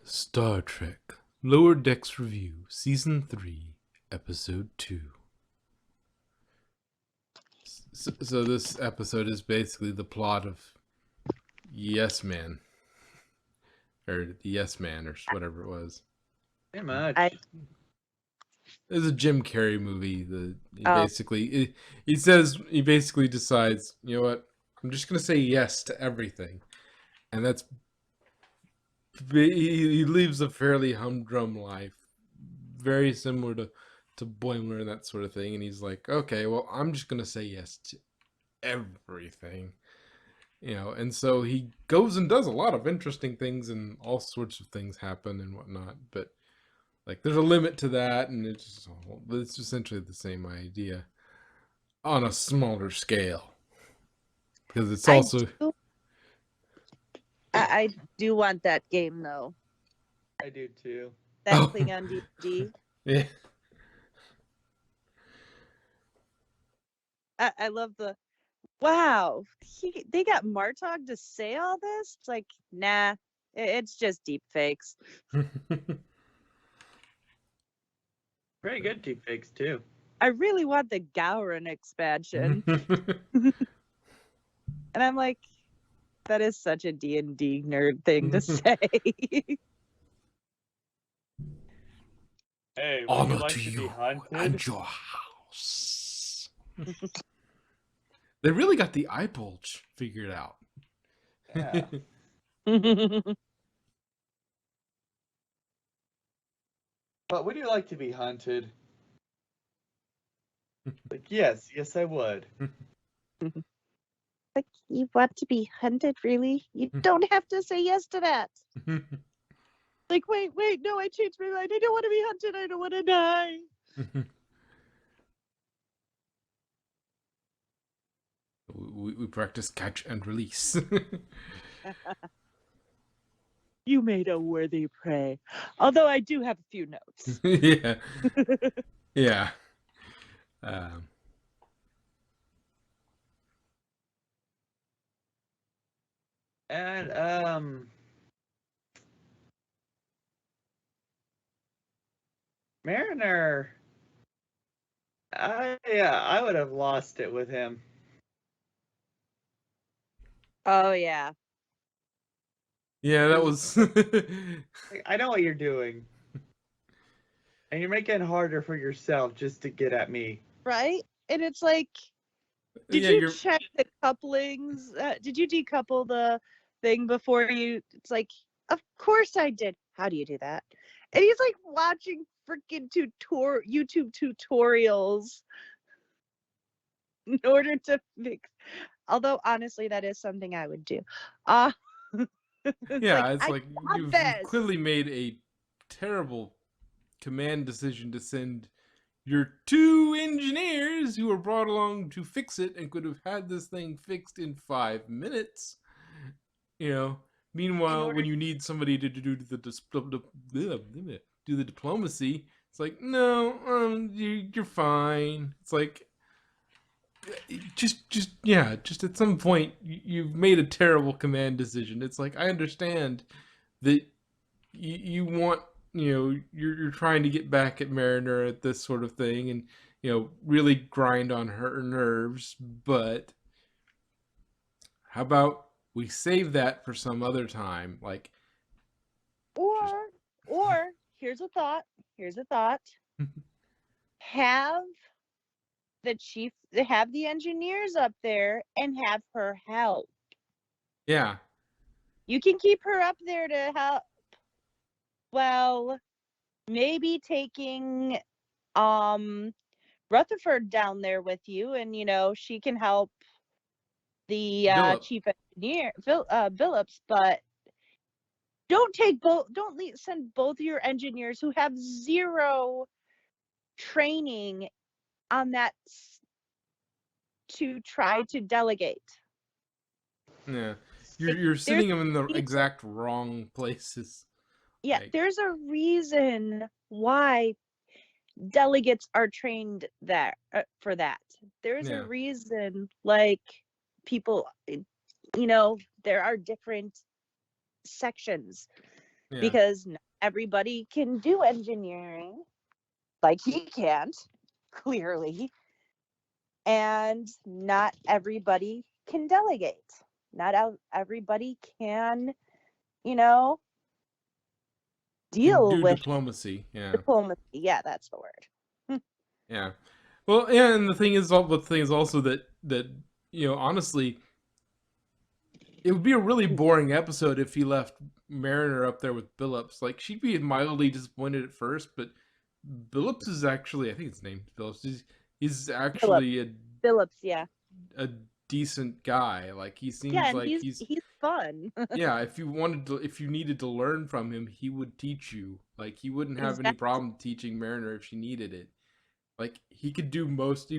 Star Trek Lower Decks Review, Season 3, Episode 2. So this episode is basically the plot of Yes Man. Or the Yes Man, or whatever it was. Pretty much. I It's a Jim Carrey movie. Oh. He basically decides, you know what, I'm just going to say yes to everything. And he lives a fairly humdrum life, very similar to Boimler and that sort of thing. And he's like, okay, well, I'm just gonna say yes to everything, And so he goes and does a lot of interesting things, and all sorts of things happen and whatnot. But like, there's a limit to that, and it's essentially the same idea on a smaller scale, because it's also. I do want that game though. I do too. That Oh. Klingon DVD. Yeah. I love the wow. They got Martog to say all this. It's like, nah, it's just deep fakes. Pretty good deepfakes too. I really want the Gowron expansion, and I'm like, that is such a D&D nerd thing to say. Hey, would Honor you like to to you be hunted? and your house. They really got the eye bulge figured out. Yeah. But would you like to be hunted? Like, yes, I would. Like, you want to be hunted, really? You don't have to say yes to that. Like, wait, no, I changed my mind. I don't want to be hunted. I don't want to die. we practice catch and release. You made a worthy prey. Although I do have a few notes. Yeah. Yeah. And Mariner. I would have lost it with him. Oh, yeah. Yeah, that was. Like, I know what you're doing. And you're making it harder for yourself just to get at me. Right? And it's like, did you check the couplings? Did you decouple the thing before you? It's like, of course I did. How do you do that? And he's like watching freaking YouTube tutorials in order to fix. Although honestly, that is something I would do. It's like you've clearly made a terrible command decision to send your 2 engineers who were brought along to fix it and could have had this thing fixed in 5 minutes. Meanwhile, when you need somebody to do the diplomacy, it's like, no, you're fine. It's like, just at some point you've made a terrible command decision. It's like, I understand that you want, you're trying to get back at Mariner at this sort of thing, and really grind on her nerves, but how about we save that for some other time? Like, or here's a thought have the engineers up there and have her help. Yeah, you can keep her up there to help. Well, maybe taking Rutherford down there with you, and she can help the chief engineer, Phillips, but don't send both your engineers who have zero training on that to try to delegate. Yeah, you're sending them in the exact wrong places. Yeah, there's a reason why delegates are trained there for that. There's a reason, like, people, there are different sections. Yeah. because not everybody can do engineering like he can't, clearly, and not everybody can delegate. Not everybody can, you know, Can deal do with diplomacy. Yeah. diplomacy. Yeah, that's the word. Yeah. Well, yeah, and the thing is also that honestly, it would be a really boring episode if he left Mariner up there with Billups. Like, she'd be mildly disappointed at first, but Billups is actually, I think his name's Billups. He's Phillips. actually Phillips, yeah. a decent guy. Like, he Yeah, seems and like he's fun. yeah. If you needed to learn from him, he would teach you. Like, he wouldn't have any Exactly. problem teaching Mariner if she needed it. Like, he'd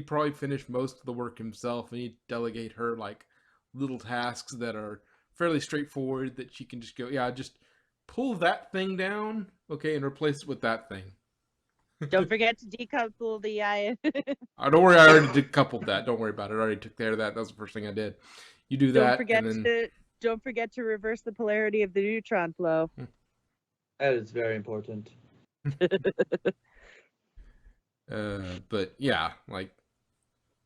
probably finish most of the work himself, and he'd delegate her like little tasks that are fairly straightforward that she can just go, yeah, just pull that thing down, okay, and replace it with that thing. Don't forget to decouple the I. Don't worry, I already decoupled that. Don't worry about it. I already took care of that. That was the first thing I did. You do Don't that, and forget then to reverse the polarity of the neutron flow. That is very important. but yeah, like,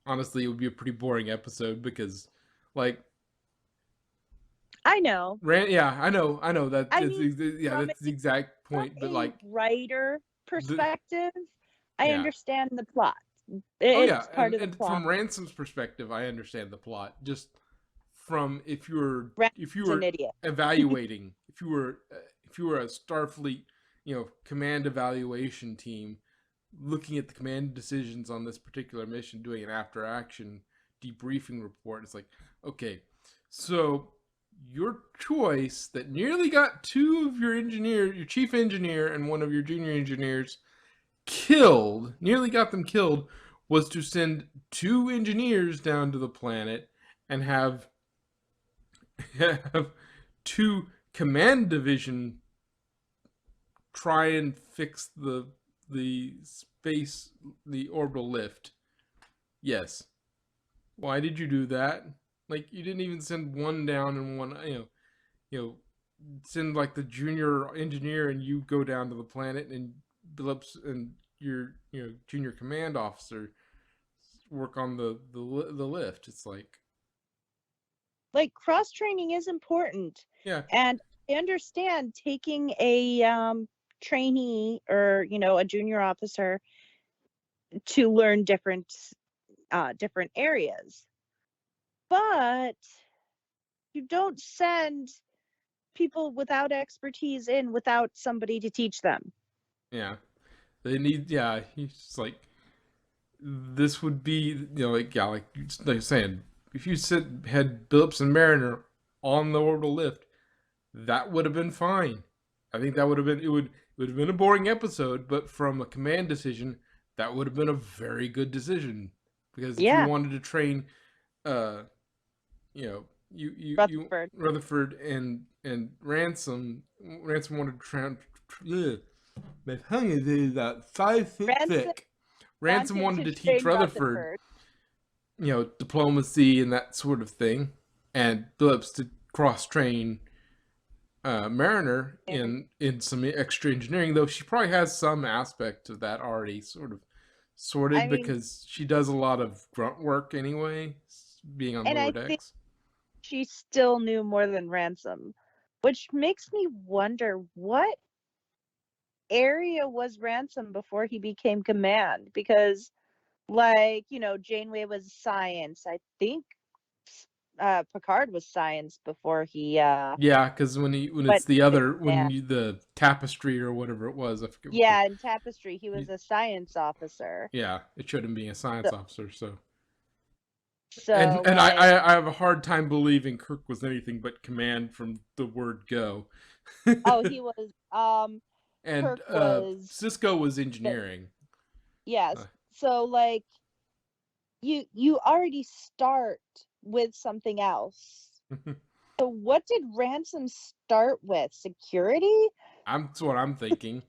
honestly, it would be a pretty boring episode because, like, I know. Yeah, I know that. I It's, mean, yeah, from that's the exact from point. But a like, writer perspective, I yeah, understand the plot. oh yeah, It's part of the and plot. from Ransom's perspective, I understand the plot. Just from if you Ransom's were an idiot. evaluating, if you were a Starfleet, command evaluation team, looking at the command decisions on this particular mission, doing an after action debriefing report, it's like, okay, so your choice that nearly got two of your chief engineer and one of your junior engineers killed, nearly got them killed, was to send two engineers down to the planet and have two command division try and fix the orbital lift. Yes. Why did you do that? Like, you didn't even send one down and one, send like the junior engineer and you go down to the planet, and Billups and your junior command officer work on the lift. It's like, cross training is important. Yeah. And I understand taking a trainee or a junior officer to learn different areas, but you don't send people without expertise in without somebody to teach them. Yeah. They need, yeah, he's like, this would be, like you're saying, if you had Billups and Mariner on the orbital lift, that would have been fine. I think that would have been, it would have been a boring episode, but from a command decision, that would have been a very good decision. Because if you wanted to train, Rutherford and Ransom wanted to train. My tongue is about 5 feet thick. Ransom wanted to teach Rutherford, diplomacy and that sort of thing, and Phillips to cross train Mariner in some extra engineering, though she probably has some aspect of that already sort of sorted, because she does a lot of grunt work anyway, being on lower decks. Think she still knew more than Ransom, which makes me wonder what area was Ransom before he became command, because Janeway was science. I think Picard was science before he yeah, because when it's the tapestry or whatever it was, I forget. Yeah, in Tapestry he was a science officer. Yeah, it showed him being a science officer. So and I have a hard time believing Kirk was anything but command from the word go. Oh, he was and Kirk was Cisco was engineering. Yes. So you already start with something else. So what did Ransom start with? Security? That's what I'm thinking.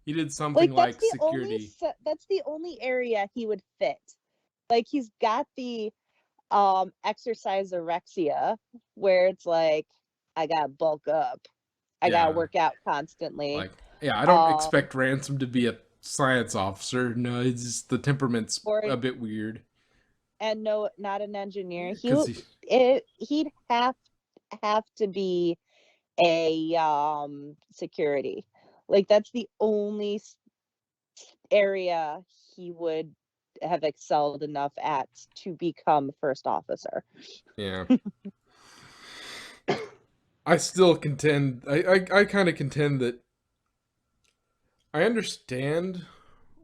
He did something like security. That's the only area he would fit. Like, he's got the exercise orexia, where it's like, I gotta bulk up. I gotta Yeah. work out constantly. Like, yeah, I don't Um, expect Ransom to be a science officer. No, it's just the temperament's or a bit weird. and no, not an engineer. Because he, He'd have to be a security. Like that's the only area he would have excelled enough at to become first officer. yeah. I still contend, I kind of contend that I understand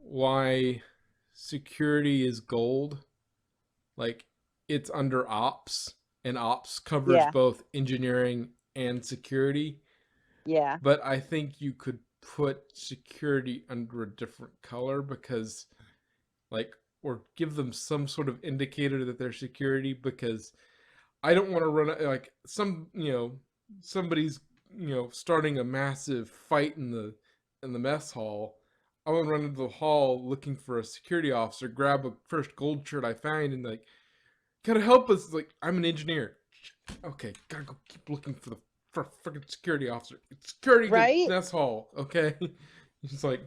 why security is gold. Like, it's under ops, and ops covers Yeah, both engineering and security. yeah. But I think you could put security under a different color because, like, or give them some sort of indicator that they're security, because I don't want to run like somebody's starting a massive fight in the mess hall. I want to run into the hall looking for a security officer, grab a first gold shirt I find, and like, gotta help us. Like, I'm an engineer. Okay, gotta go keep looking for freaking security officer. Security to Right? mess hall. Okay, it's like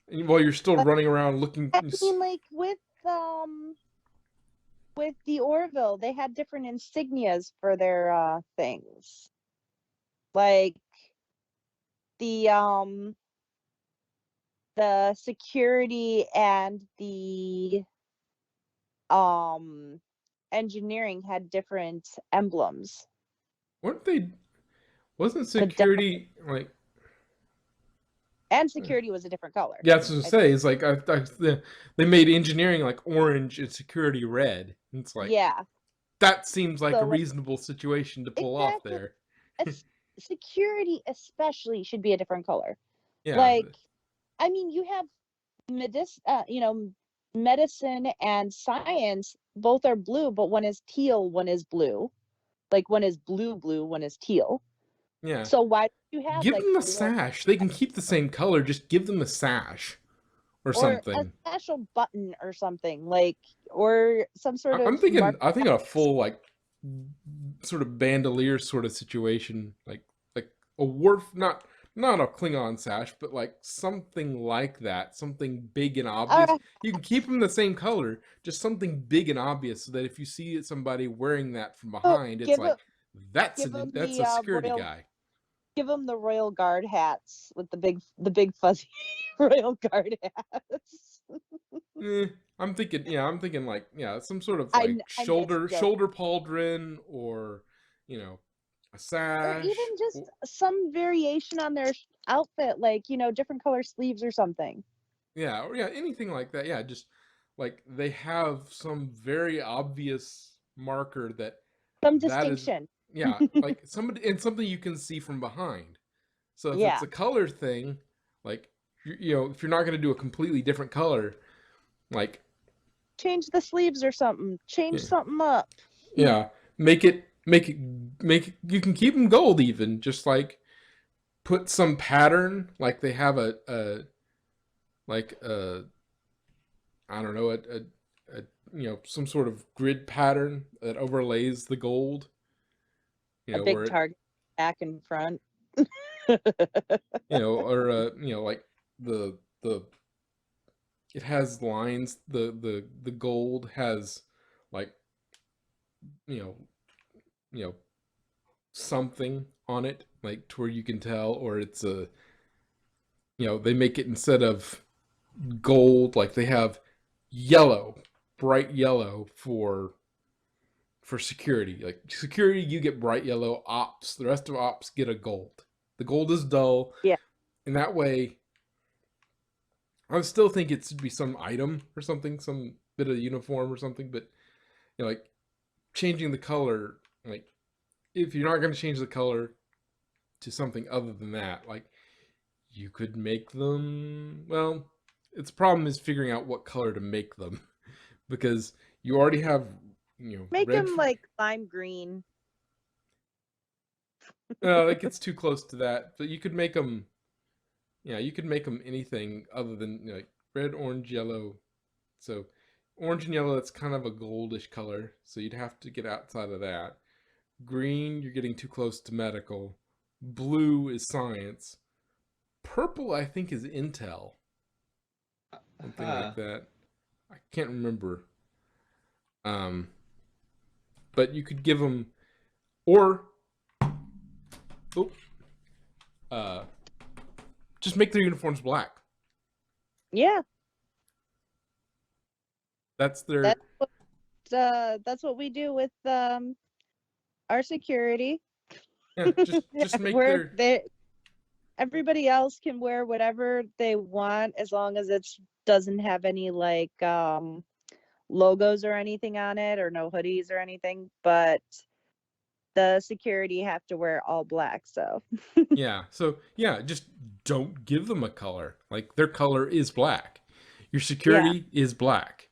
while you're still But running around looking. I mean, like with the Orville, they had different insignias for their things. Like the um the security and the um engineering had different emblems. Weren't they? Wasn't The de- security like? and security was a different color. Yeah, that's what I I say. It's like they made engineering like orange and security red. It's like, Yeah. that seems like a So like reasonable situation to pull off exactly, there. security especially should be a different color. Yeah, Like I mean, you have medicine and science both are blue, but one is teal, one is blue. Like one is blue, one is teal. yeah. So why do you have Give like them a one sash. They can keep the same color. Just give them a sash or or a something. special button or something like or some sort I'm of thinking. mark? I think a full like sort of bandolier sort of situation, like a wharf, not a Klingon sash, but like something like that, something big and obvious. Uh, You can keep them the same color, just something big and obvious, so that if you see somebody wearing that from behind, it's give like them that's give them that's the a security royal guy. give them the royal guard hats with the big fuzzy royal guard hats. Eh, I'm thinking like, yeah, some sort of I like I'm just joking. shoulder pauldron, or a Or even sash. just some variation on their outfit, like different color sleeves or something. Yeah, or yeah, anything like that. Yeah, just like they have some very obvious marker that Some that is, distinction. yeah, like somebody, and something you can see from behind. So if it's Yeah. a color thing, like if you're not going to do a completely different color, like, Change the sleeves or something. Change yeah, something up. yeah, make it. You can keep them gold even, just like put some pattern, like they have a like a I don't know, a some sort of grid pattern that overlays the gold, A where big it, target back and front. or like the it has lines. The gold has like you know you know something on it, like to where you can tell, or it's a they make it, instead of gold, like they have yellow, bright yellow for security. Like security, you get bright yellow. Ops, the rest of ops get a gold. The gold is dull, Yeah. and that way, I would still think it should be some item or something, some bit of uniform or something. But like changing the color, like if you're not going to change the color to something other than that, like you could make them. Well, its problem is figuring out what color to make them because you already have Make red. them like lime green. That gets too close to that. But you could make them. Yeah, you could make them anything other than like red, orange, yellow. So orange and yellow, that's kind of a goldish color. So you'd have to get outside of that. Green, you're getting too close to medical. blue is science, purple I think is intel, something like Huh. that. I can't remember. Um, but you could give them, or oh, uh, just make their uniforms black. Yeah, That's their that's that's what we do with our security. yeah. Just make Where their they everybody else can wear whatever they want as long as it doesn't have any like logos or anything on it or no hoodies or anything, but the security have to wear all black. So yeah. So yeah, just don't give them a color. Like their color is black. Your yeah. security is black.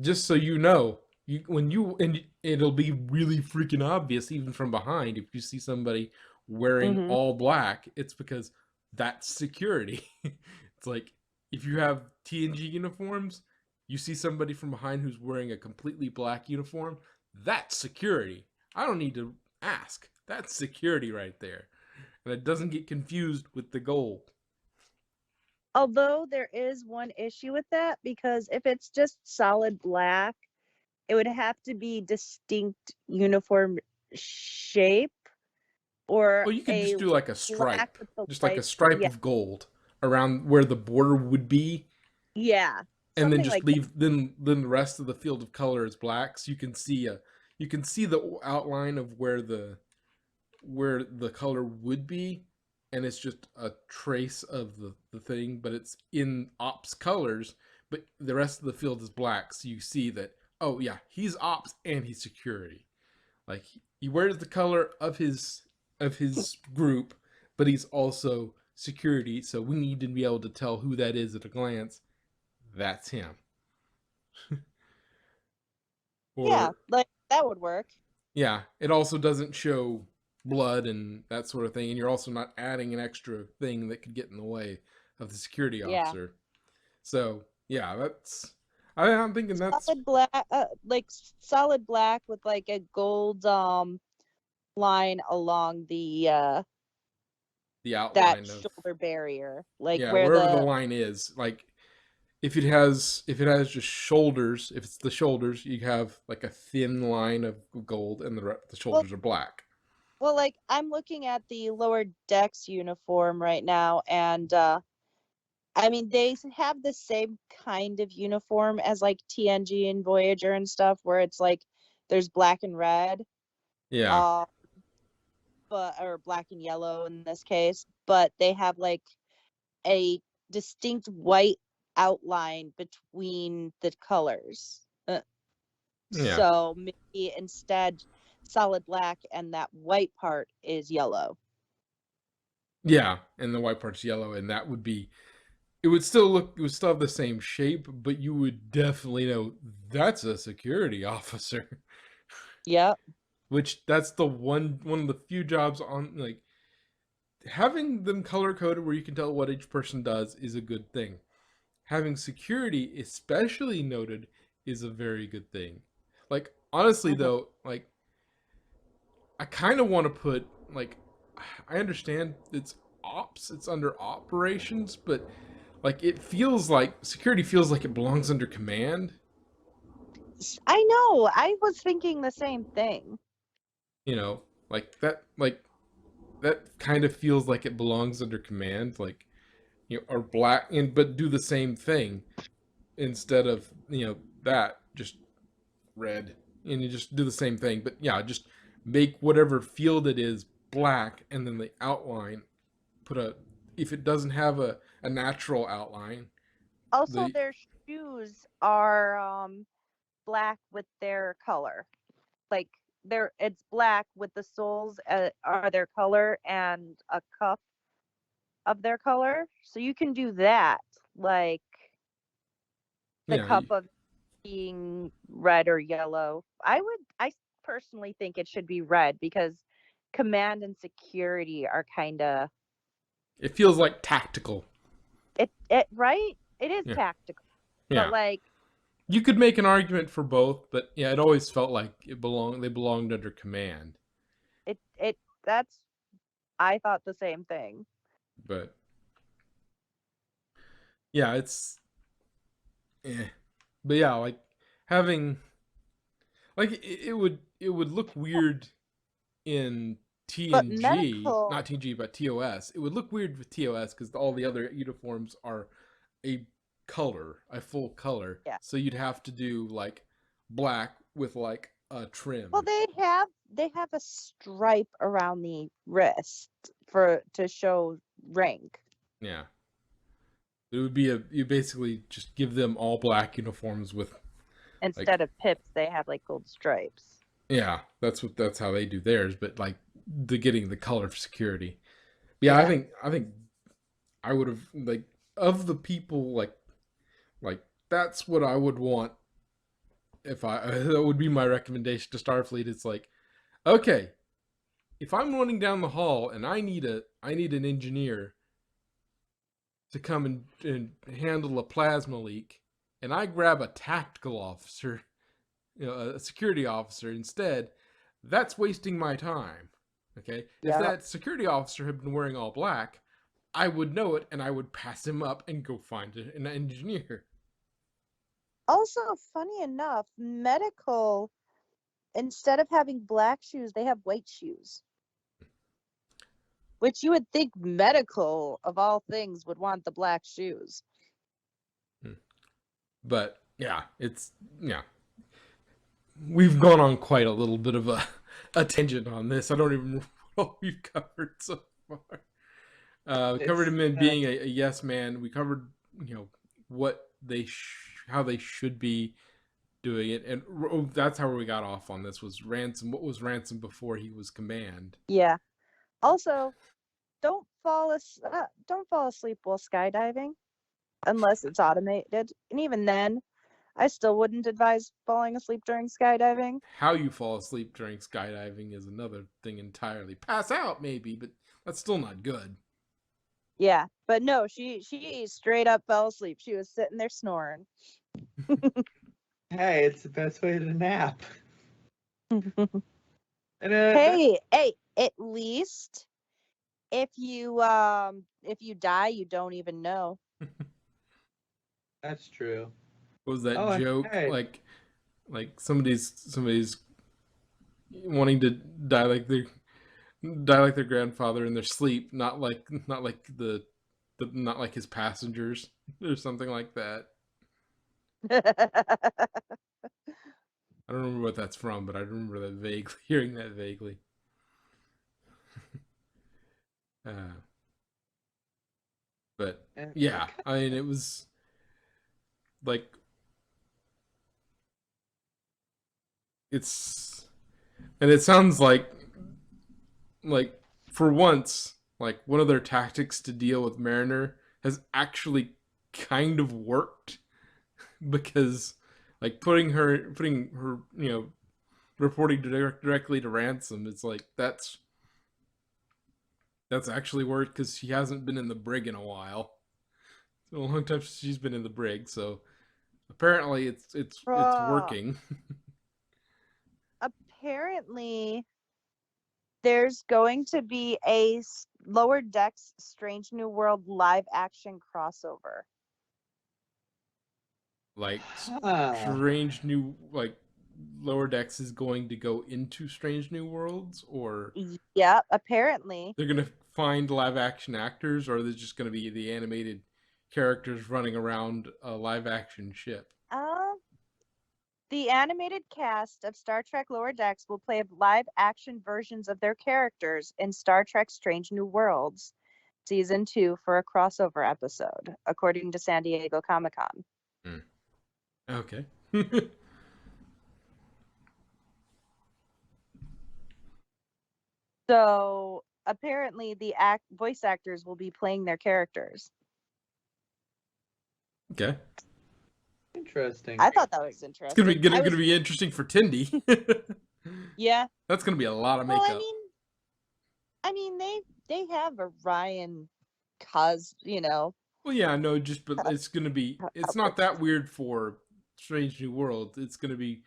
Just so you know, and it'll be really freaking obvious even from behind if you see somebody wearing Hmm. all black, it's because that's security. It's like if you have TNG uniforms, you see somebody from behind who's wearing a completely black uniform, that's security. I don't need to ask. That's security right there. And it doesn't get confused with the gold. Although there is one issue with that because if it's just solid black, it would have to be distinct uniform shape or Well, you could just a do like a black stripe, with the just like a white. stripe Yeah, of gold around where the border would be, yeah, and then something just like that. leave. Then the rest of the field of color is black, so you can see the outline of where the color would be, and it's just a trace of the thing, but it's in ops colors. But the rest of the field is black, so you see that. Oh yeah, he's ops and he's security. Like he wears the color of his group, but he's also security. So we need to be able to tell who that is at a glance. That's him. Yeah, Or like that would work. yeah, it also doesn't show blood and that sort of thing, and you're also not adding an extra thing that could get in the way of the security Yeah. officer. So yeah, I'm thinking that's Solid black, like solid black with like a gold line along the the that outline of shoulder barrier, like yeah, where wherever the the line is. Like if it has just shoulders, if it's the shoulders, you have like a thin line of gold, and the well shoulders are black. well like I'm looking at the lower decks uniform right now and I mean they have the same kind of uniform as like TNG and Voyager and stuff where it's like there's black and red Yeah, uh but or black and yellow in this case, but they have like a distinct white outline between the colors. yeah, So maybe instead solid black and that white part is yellow. yeah. And the white part's yellow, and that would be. It would still have the same shape, but you would definitely know that's a security officer. Yep. Which that's the one of the few jobs on like having them color coded where you can tell what each person does is a good thing. Having security especially noted is a very good thing. Like honestly Mhm. though, like I kind of want to put like I understand it's under operations, but like it feels like security feels like it belongs under command. I know. I was thinking the same thing. You know, like that kind of feels like it belongs under command. Like or black and but do the same thing instead of that just red, and you just do the same thing, but yeah, just make whatever field it is black, and then the outline put a if it doesn't have a natural outline Also, the their shoes are black with their color. Like it's black with the soles are their color and a cuff of their color. So you can do that. Like the yeah cup of being red or yellow. I personally think it should be red because command and security are kind of it feels like tactical. it right? It is Yeah, tactical. But yeah, like you could make an argument for both, but yeah, it always felt like they belonged under command. it that's I thought the same thing. But yeah, it's but yeah, like having like it would look weird in But TNG, medical, not TNG, but TOS. It would look weird with TOS because all the other uniforms are a a full color. yeah. So you'd have to do like black with like a Well, trim. they have a stripe around the wrist to show rank. Yeah, it would be you basically just give them all black uniforms with like Instead of pips, they have like gold stripes. yeah, that's how they do theirs. But like the getting the color for security. Yeah, Yeah. I think I would have like of the people like that's what I would want if I that would be my recommendation to Starfleet. It's like, okay, if I'm running down the hall and I need an engineer to come and handle a plasma leak, and I grab a tactical officer, a security officer instead, that's wasting my time. Okay, if Yeah. that security officer had been wearing all black, I would know it and I would pass him up and go find an engineer. Also, funny enough, medical, instead of having black shoes, they have white shoes. Which you would think medical, of all things, would want the black shoes. But yeah, yeah. We've gone on quite a little bit of a tangent on this. I don't even know what we've covered so far. We covered It's him in being a yes man. We covered, what how they should be doing it, and that's how we got off on this was Ransom. What was Ransom before he was Command? Yeah. Also, don't fall asleep while skydiving unless it's automated. And even then, I still wouldn't advise falling asleep during skydiving. How you fall asleep during skydiving is another thing entirely. Pass out maybe, but that's still not good. Yeah, but no, she straight up fell asleep. She was sitting there snoring. hey, it's the best way to nap. And Hey, at least if you die, you don't even know. that's true. What was that Oh, joke? hey. Like somebody's wanting to die like their grandfather in their sleep, not like not like his passengers or something like that. I don't remember what that's from, but I remember that vaguely, hearing that vaguely. Uh, but And yeah, I mean, it was like it's, and it sounds like for once, like one of their tactics to deal with Mariner has actually kind of worked because like putting her reporting directly to Ransom, it's like that's actually worked because she hasn't been in the brig in a while. It's been a long time since she's been in the brig, so apparently it's Bruh. working. Apparently, there's going to be a Lower Decks Strange New World live action crossover. Like huh. strange new like Lower Decks is going to go into Strange New Worlds, or Yeah, apparently. they're gonna find live action actors, or they're just gonna be the animated characters running around a live action ship. Uh, the animated cast of Star Trek Lower Decks will play live action versions of their characters in Star Trek Strange New Worlds Season 2 for a crossover episode, according to San Diego Comic-Con. Mm. Okay. So apparently the voice actors will be playing their characters. Okay. Interesting. I thought that was It's interesting. gonna be interesting for Tindy. Yeah. That's gonna be a lot of Well, makeup. I mean they have Orion cause, Well, yeah, no, but it's gonna be. It's not outfits. that weird for Strange New World. It's gonna be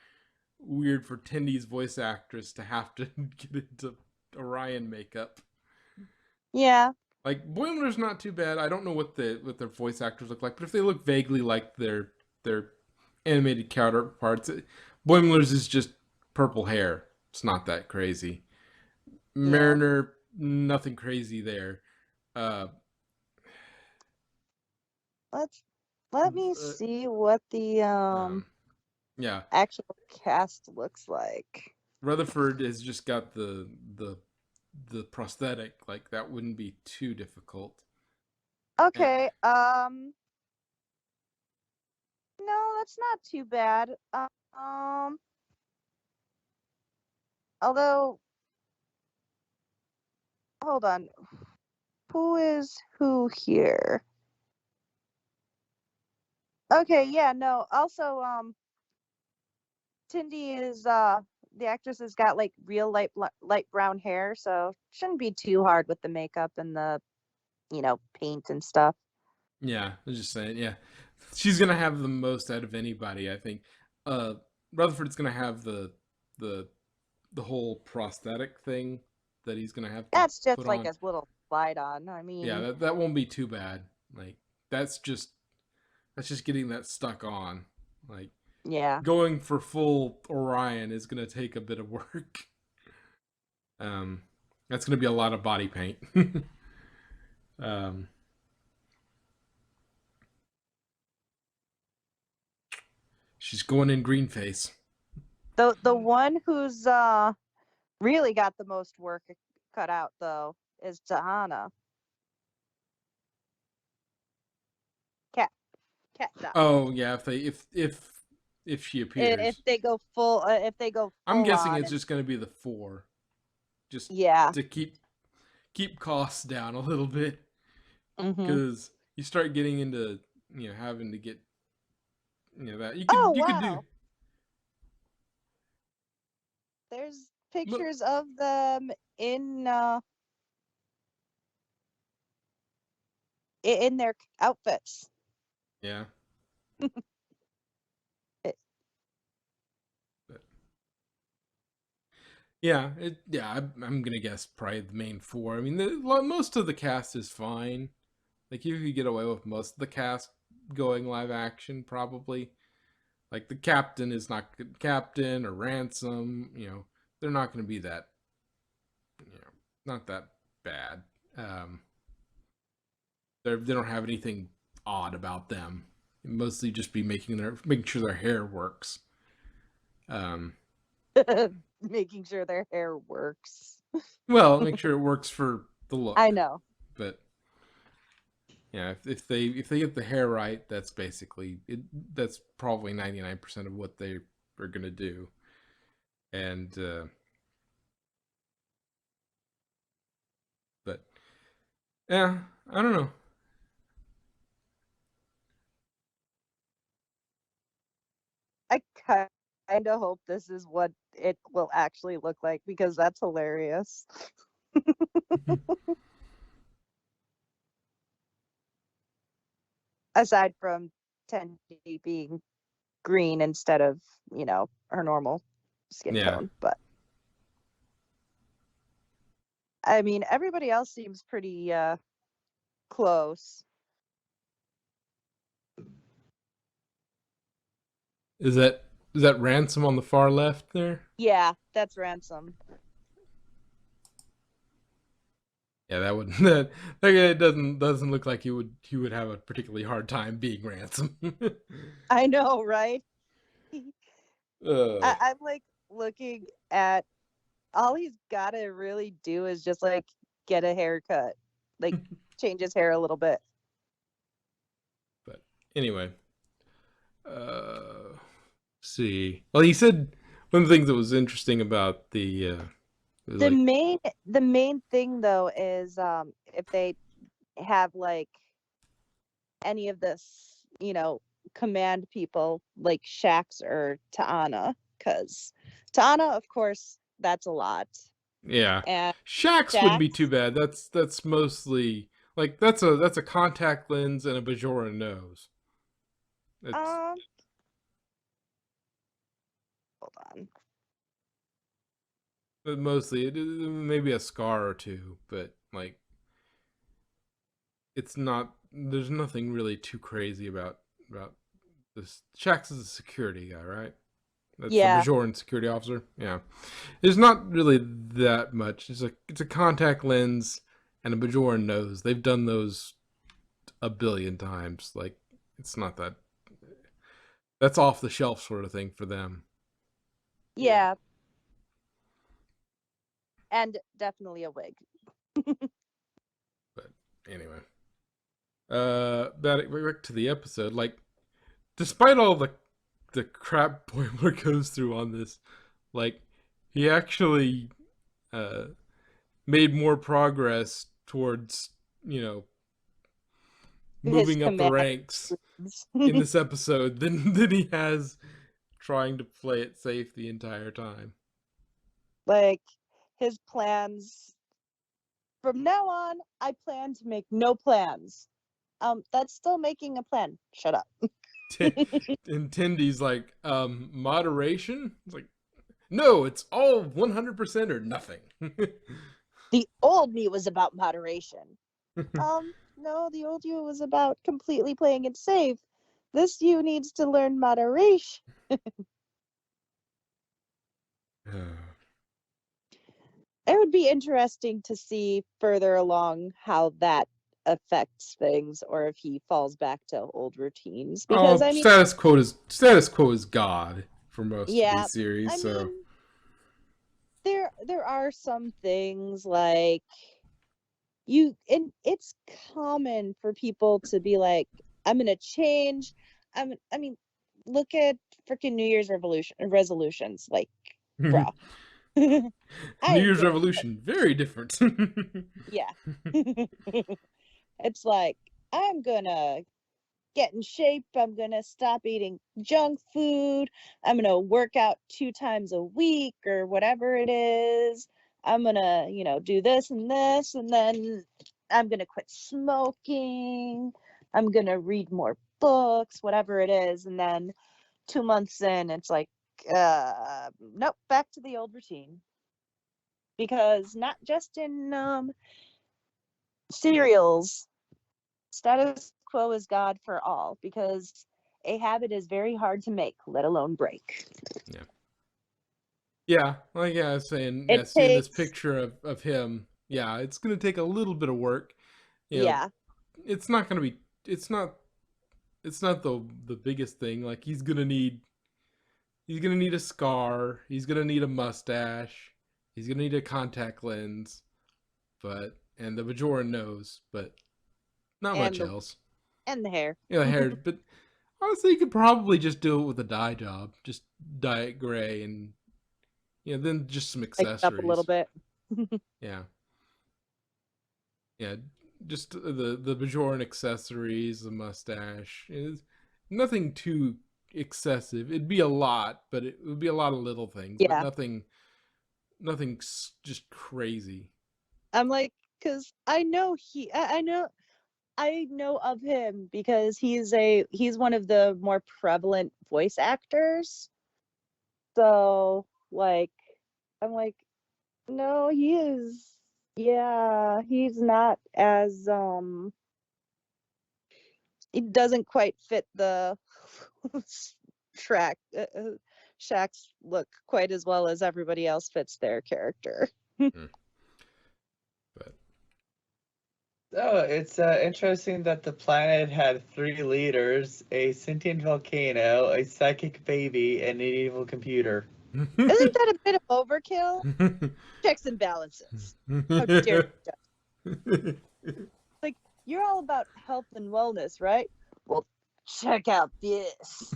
weird for Tindy's voice actress to have to get into Orion makeup. Yeah. Like Boimler's not too bad. I don't know what their voice actors look like, but if they look vaguely like their animated counterparts, Boimler's is just purple hair. It's not that crazy. Yeah. Mariner, nothing crazy there. Uh, Let me uh, see what the yeah, actual cast looks like. Rutherford has just got the prosthetic. Like that wouldn't be too difficult. Eh, Okay. No, that's not too bad. Although, hold on. Who is who here? Okay, yeah, no. Also, Tindy is the actress has got like real light brown hair, so shouldn't be too hard with the makeup and the, paint and stuff. Yeah, I was just saying. Yeah, she's gonna have the most out of anybody. I think. Uh, Rutherford's gonna have the the whole prosthetic thing that he's gonna have to That's just put like on. a little slide on. I Yeah, mean, that won't be too bad. Like that's just getting that stuck on. Like yeah. going for full Orion is gonna take a bit of work. Um, that's gonna be a lot of body paint. um, she's going in green face. The one who's really got the most work cut out though is Tahana. Cat Dot. Oh yeah, if she If appears, they go full, if they go I'm full guessing on, it's and just gonna be the four, just yeah. to keep costs down a little bit, Mm-hmm. because you start getting into having to get that Oh you could do. wow, there's Look, pictures of them in their outfits. yeah, It, but yeah, I'm gonna guess probably the main four. I mean, most of the cast is fine. Like you could get away with most of the cast going live action, probably. Like the captain is not good. Captain or Ransom, they're not going to be that, not that bad. Um, they don't have anything odd about them. Mostly just be making sure their hair works. Um, making sure their hair works. well, make sure it works for the I look. know. But yeah, if they get the hair right, that's basically it. That's probably 99% of what they are going to do. And but yeah, I don't know. I kind of hope this is what it will actually look like because that's hilarious. Aside from Tendi being green instead of, her normal skin Yeah. tone. But I mean, everybody else seems pretty close. Is that Ransom on the far left there? Yeah, that's Ransom. Yeah, that would that guy doesn't look like he would have a particularly hard time being Ransom. I know, right? uh, I'm like looking at all he's got to really do is just like get a haircut, like change his hair a little bit. but anyway, see. Well, he said one of the things that was interesting about was The like, main the main thing though is if they have like any of this, command people like Shax or Ta'ana, because Ta'ana, of course, that's a lot. yeah, And Shax wouldn't be too Shax, bad. That's mostly like that's a contact lens and a Bajora nose. It's um, hold on. mostly maybe a scar or two, but like it's not. There's nothing really too crazy about this. Shax is a security guy, right? That's the Yeah. Bajoran security officer. Yeah, there's not really that much. It's a contact lens and a Bajoran nose. They've done those a billion times. Like, it's not that. That's off the shelf sort of thing for them. Yeah. And definitely a wig. But anyway, back to the episode. Like, despite all the crap Boimler goes through on this, like, he actually made more progress towards, His moving up the command. ranks in this episode than he has trying to play it safe the entire time. Like, his plans. From now on, I plan to make no plans. That's still making a plan. Shut up. And Tendy's like, moderation? It's like, no, it's all 100% or nothing. The old me was about moderation. No, the old you was about completely playing it safe. This you needs to learn moderation. It would be interesting to see further along how that affects things, or if he falls back to old routines. Because I mean, status quo is God for most of yeah, these series. I So mean, there are some things like and it's common for people to be like, I'm gonna change. I mean, look at freaking New Year's resolutions. Like, bro, New I am Year's gonna Revolution, very different. yeah. It's like, I'm gonna get in shape. I'm gonna stop eating junk food. I'm gonna work out 2 times a week or whatever it is. I'm gonna, do this, and then I'm gonna quit smoking. I'm gonna read more books, whatever it is. And then 2 months in, it's like, nope, back to the old routine. Because not just in cereals, status quo is God for all, because a habit is very hard to make, let alone break. Yeah, like I was saying, It seeing this takes, picture of him, it's gonna take a little bit of work. yeah, It's not gonna be. It's not the biggest thing. Like, he's gonna need a scar. He's gonna need a mustache. He's gonna need a contact lens, and the Bajoran nose, but not much and else. the hair. Yeah, the hair. But honestly, you could probably just do it with a dye job. Just dye it gray, and then just some Like up a little accessories. bit. Yeah, yeah. Just the Bajoran accessories, the mustache. Is nothing too excessive. It'd be a lot, but it would be a lot of little things, but Yeah. nothing just crazy. I'm like, because I know I know of him because he's one of the more prevalent voice actors. So, like, I'm like, no, he is. Yeah, he's not as he doesn't quite fit the track Shaq's look quite as well as everybody else fits their character. But So it's interesting that the planet had 3 leaders: a sentient volcano, a psychic baby, and an evil computer. Isn't that a bit of overkill? Checks and balances. How dare you? Like, you're all about health and wellness, right? Well, check out this.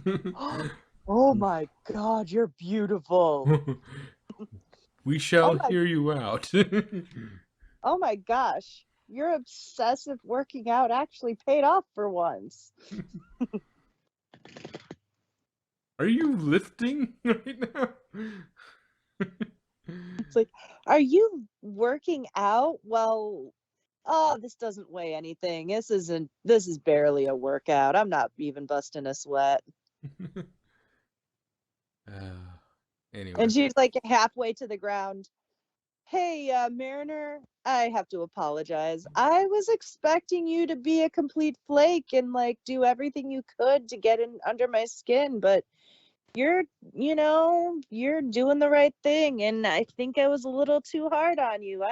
Oh my God, you're beautiful. We shall Oh hear you out. oh my gosh, your obsessive working out actually paid off for once. Are you lifting right now? It's like, are you working out? Well, oh, this doesn't weigh anything. This is barely a workout. I'm not even busting a sweat. Anyway. And she's like halfway to the ground. Hey, Mariner, I have to apologize. I was expecting you to be a complete flake and like do everything you could to get in under my skin, but you're, you're doing the right thing, and I think I was a little too hard on you.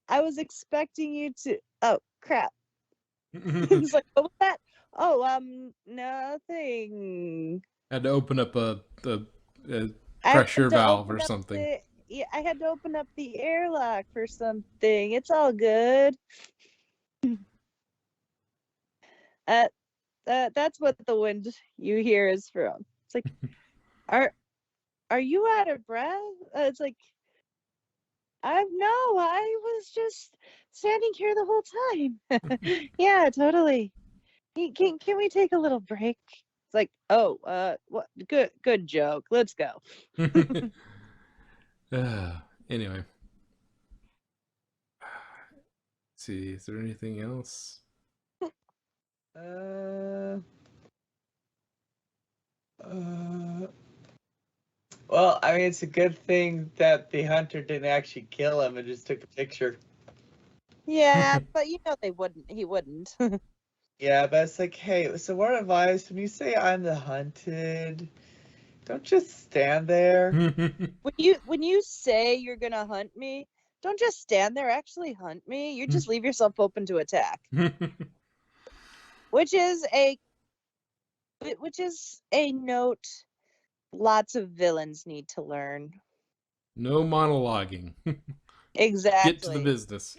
I was expecting you to. Oh, crap. It's like, what was that? Oh, nothing. Had to open up a I pressure had to valve or open up something. yeah, I had to open up the airlock for something. It's all good. Uh, that's what the wind you hear is from. It's like, are are you out of breath? It's like, I was just standing here the whole time. Yeah, totally. Can we take a little break? It's like, oh, what? Good joke. Let's go. Anyway, let's see. Is there anything else? Uh, well, I mean, it's a good thing that the hunter didn't actually kill him and just took a picture. Yeah, but they wouldn't. He wouldn't. Yeah, but it's like, hey, so word of advice, when you say I'm the hunted, don't just stand there. When you say you're gonna hunt me, don't just stand there. Actually, hunt me. You just leave yourself open to attack, which is a note lots of villains need to learn. No monologuing. Get to the Exactly. business.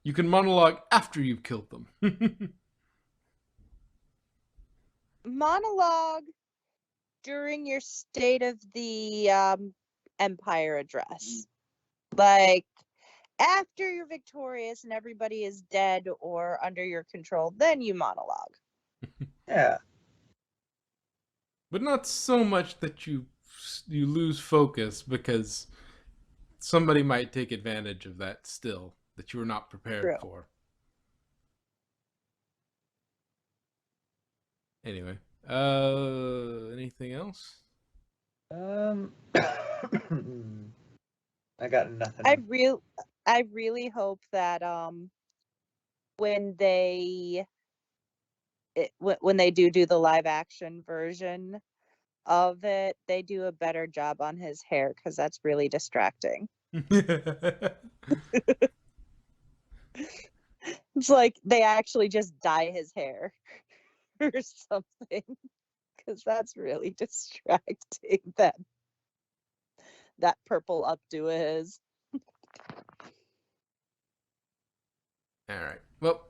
You can monologue after you've killed them. Monologue during your State of the Empire address. Like after you're victorious and everybody is dead or under your control, then you monologue. Yeah. But not so much that you lose focus, because somebody might take advantage of that still that you were not prepared True. for. Anyway, anything else? I got nothing. I really hope that when when they do the live action version of it, they do a better job on his hair, because that's really distracting. It's like they actually just dye his hair or something, because that's really distracting. That purple updo of his. All right. Well,